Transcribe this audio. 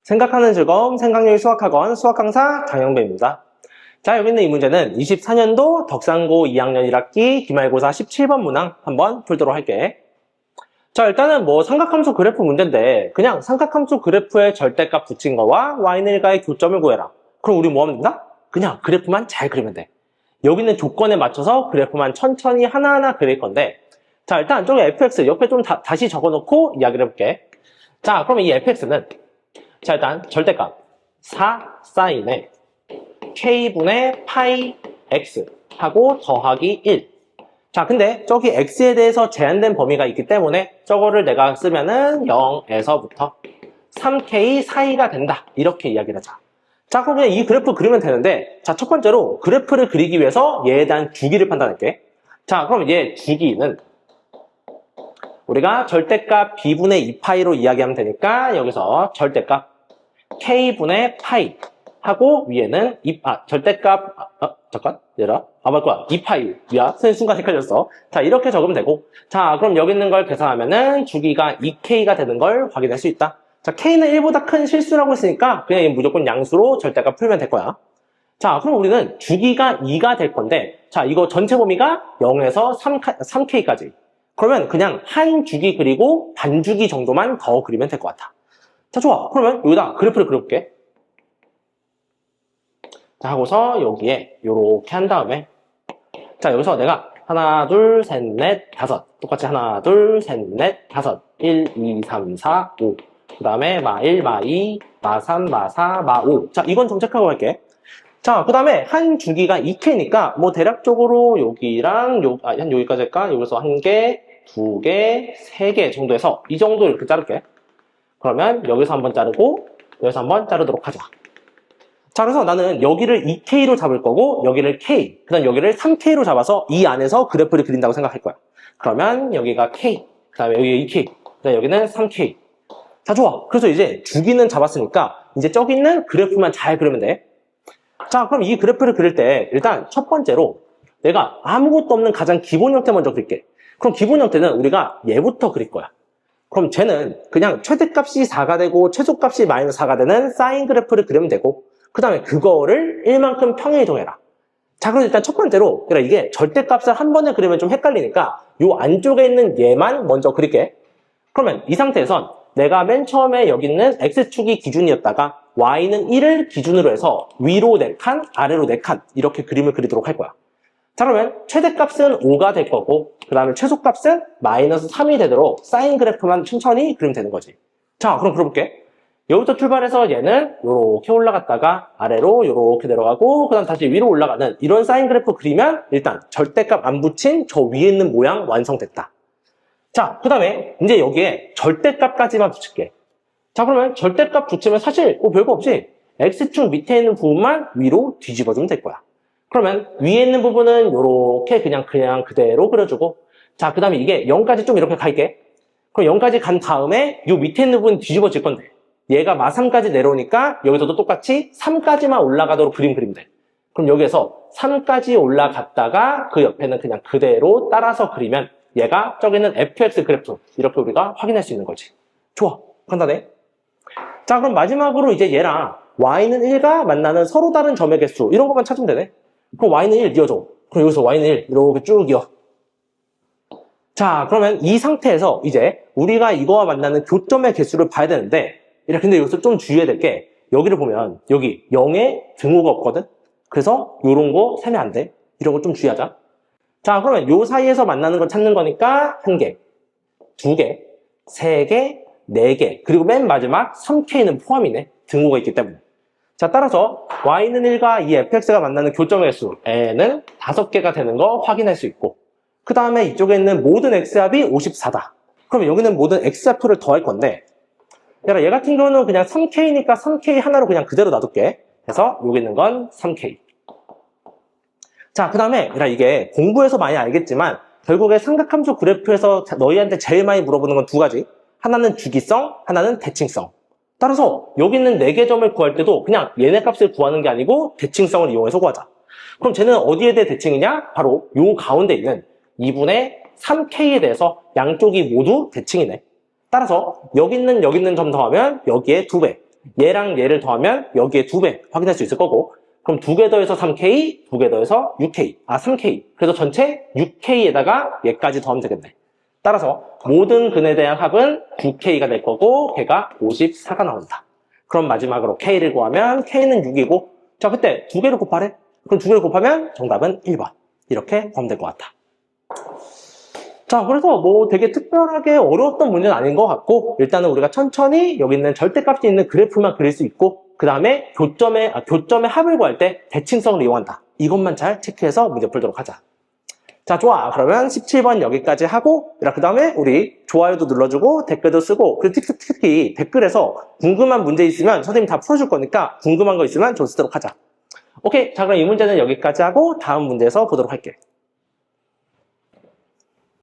생각하는 즐거움, 생각력의 수학학원 수학강사 장영배입니다. 자, 여기 있는 이 문제는 24년도 덕산고 2학년 1학기 기말고사 17번 문항 한번 풀도록 할게. 자, 일단은 삼각함수 그래프 문제인데 그냥 삼각함수 그래프에 절대값 붙인 거와 y는 1과의 교점을 구해라. 그럼 우리 뭐 하면 된다? 그냥 그래프만 잘 그리면 돼. 여기 있는 조건에 맞춰서 그래프만 천천히 하나하나 그릴 건데, 자, 일단 저기 fx 옆에 좀 다시 적어놓고 이야기를 해볼게. 자, 그러면 이 fx는, 자, 일단 절대값 4 사인에 k분의 파이 x 하고 더하기 1. 자, 근데 저기 x에 대해서 제한된 범위가 있기 때문에 저거를 내가 쓰면은 0에서부터 3k 사이가 된다, 이렇게 이야기를 하자. 자, 그럼 그냥 이 그래프 그리면 되는데, 자, 첫 번째로 그래프를 그리기 위해서 얘에 대한 주기를 판단할게. 자, 그럼 얘 주기는 우리가 절대값 b분의 2파이로 이야기하면 되니까 여기서 절대값 k분의 파이 하고 위에는 절대값 잠깐 얘들아 맞구나 2파이 미안 순간 헷갈렸어. 자, 이렇게 적으면 되고, 자, 그럼 여기 있는 걸 계산하면은 주기가 2k가 되는 걸 확인할 수 있다. 자, k는 1보다 큰 실수라고 했으니까 그냥 얘 무조건 양수로 절대값 풀면 될 거야. 자, 그럼 우리는 주기가 2가 될 건데, 자, 이거 전체 범위가 0에서 3k까지. 그러면 그냥 한 주기 그리고 반 주기 정도만 더 그리면 될 것 같아. 자, 좋아. 그러면 여기다 그래프를 그려볼게. 자, 하고서 여기에 요렇게 한 다음에, 자, 여기서 내가 하나, 둘, 셋, 넷, 다섯. 똑같이 하나, 둘, 셋, 넷, 다섯. 1, 2, 3, 4, 5. 그 다음에 마 1, 마 2, 마 3, 마 4, 마 5. 자, 이건 정착하고 갈게. 자, 그 다음에 한 주기가 2k니까 대략적으로 여기랑 한 여기까지 할까? 여기서 한 개, 두 개, 세 개 정도에서 이 정도 이렇게 자를게. 그러면 여기서 한번 자르고 여기서 한번 자르도록 하자. 자, 그래서 나는 여기를 2K로 잡을 거고 여기를 K, 그 다음 여기를 3K로 잡아서 이 안에서 그래프를 그린다고 생각할 거야. 그러면 여기가 K, 그 다음에 여기 2K, 그 다음에 여기는 3K. 자, 좋아. 그래서 이제 주기는 잡았으니까 이제 저기 있는 그래프만 잘 그리면 돼. 자, 그럼 이 그래프를 그릴 때 일단 첫 번째로 내가 아무것도 없는 가장 기본 형태 먼저 그릴게. 그럼 기본 형태는 우리가 얘부터 그릴 거야. 그럼 쟤는 그냥 최대값이 4가 되고 최소값이 마이너스 4가 되는 사인 그래프를 그리면 되고, 그 다음에 그거를 1만큼 평행 이동해라. 자, 그럼 일단 첫 번째로 이게 절대값을 한 번에 그리면 좀 헷갈리니까 요 안쪽에 있는 얘만 먼저 그릴게. 그러면 이 상태에선 내가 맨 처음에 여기 있는 x축이 기준이었다가 y는 1을 기준으로 해서 위로 4칸, 아래로 4칸 이렇게 그림을 그리도록 할 거야. 자, 그러면 최대값은 5가 될 거고 그 다음에 최소값은 마이너스 3이 되도록 사인 그래프만 천천히 그리면 되는 거지. 자, 그럼 그려볼게. 여기부터 출발해서 얘는 요렇게 올라갔다가 아래로 요렇게 내려가고 그 다음 다시 위로 올라가는 이런 사인 그래프 그리면 일단 절대값 안 붙인 저 위에 있는 모양 완성됐다. 자, 그 다음에 이제 여기에 절대값까지만 붙일게. 자, 그러면 절대값 붙이면 사실 별거 없이 x축 밑에 있는 부분만 위로 뒤집어주면 될 거야. 그러면 위에 있는 부분은 요렇게 그냥 그대로 그려주고, 자, 그 다음에 이게 0까지 좀 이렇게 갈게. 그럼 0까지 간 다음에 요 밑에 있는 부분 뒤집어질 건데 얘가 마 3까지 내려오니까 여기서도 똑같이 3까지만 올라가도록 그리면 돼. 그럼 여기에서 3까지 올라갔다가 그 옆에는 그냥 그대로 따라서 그리면 얘가 저기는 fx 그래프 이렇게 우리가 확인할 수 있는 거지. 좋아, 간단해. 자, 그럼 마지막으로 이제 얘랑 y는 1과 만나는 서로 다른 점의 개수 이런 것만 찾으면 되네. 그럼 y는 1 이어줘. 그럼 여기서 y는 1 이렇게 쭉 이어. 자, 그러면 이 상태에서 이제 우리가 이거와 만나는 교점의 개수를 봐야 되는데, 근데 여기서 좀 주의해야 될 게, 여기를 보면 여기 0에 등호가 없거든. 그래서 요런 거 세면 안 돼. 이런 거 좀 주의하자. 자, 그러면 요 사이에서 만나는 걸 찾는 거니까 1개, 2개, 3개, 4개, 그리고 맨 마지막 3K는 포함이네. 등호가 있기 때문에. 자, 따라서 y는 1과 이 fx가 만나는 교점의 개수 n은 5개가 되는 거 확인할 수 있고, 그 다음에 이쪽에 있는 모든 x합이 54다. 그러면 여기는 모든 x합표를 더할 건데, 얘 같은 경우는 그냥 3k니까 3k 하나로 그냥 그대로 놔둘게. 그래서 여기 있는 건 3k. 자, 그 다음에 이게 공부에서 많이 알겠지만 결국에 삼각함수 그래프에서 너희한테 제일 많이 물어보는 건 2가지. 하나는 주기성, 하나는 대칭성. 따라서 여기 있는 4개 점을 구할 때도 그냥 얘네 값을 구하는 게 아니고 대칭성을 이용해서 구하자. 그럼 쟤는 어디에 대해 대칭이냐? 바로 요 가운데 있는 2분의 3k에 대해서 양쪽이 모두 대칭이네. 따라서 여기 있는 점 더하면 여기에 2배, 얘랑 얘를 더하면 여기에 2배 확인할 수 있을 거고, 그럼 2개 더해서 3K, 2개 더해서 6K, 3K. 그래서 전체 6K에다가 얘까지 더하면 되겠네. 따라서 모든 근에 대한 합은 9K가 될 거고, 걔가 54가 나온다. 그럼 마지막으로 K를 구하면 K는 6이고, 자, 그때 2개를 곱하래. 그럼 2개를 곱하면 정답은 1번. 이렇게 구하면 될 것 같아. 자, 그래서 뭐 되게 특별하게 어려웠던 문제는 아닌 것 같고, 일단은 우리가 천천히 여기 있는 절대값이 있는 그래프만 그릴 수 있고, 그 다음에 교점의 합을 구할 때 대칭성을 이용한다. 이것만 잘 체크해서 문제 풀도록 하자. 자, 좋아. 그러면 17번 여기까지 하고, 그 다음에 우리 좋아요도 눌러주고 댓글도 쓰고, 그리고 특히 댓글에서 궁금한 문제 있으면 선생님 다 풀어줄 거니까 궁금한 거 있으면 좀 쓰도록 하자. 오케이. 자, 그럼 이 문제는 여기까지 하고 다음 문제에서 보도록 할게.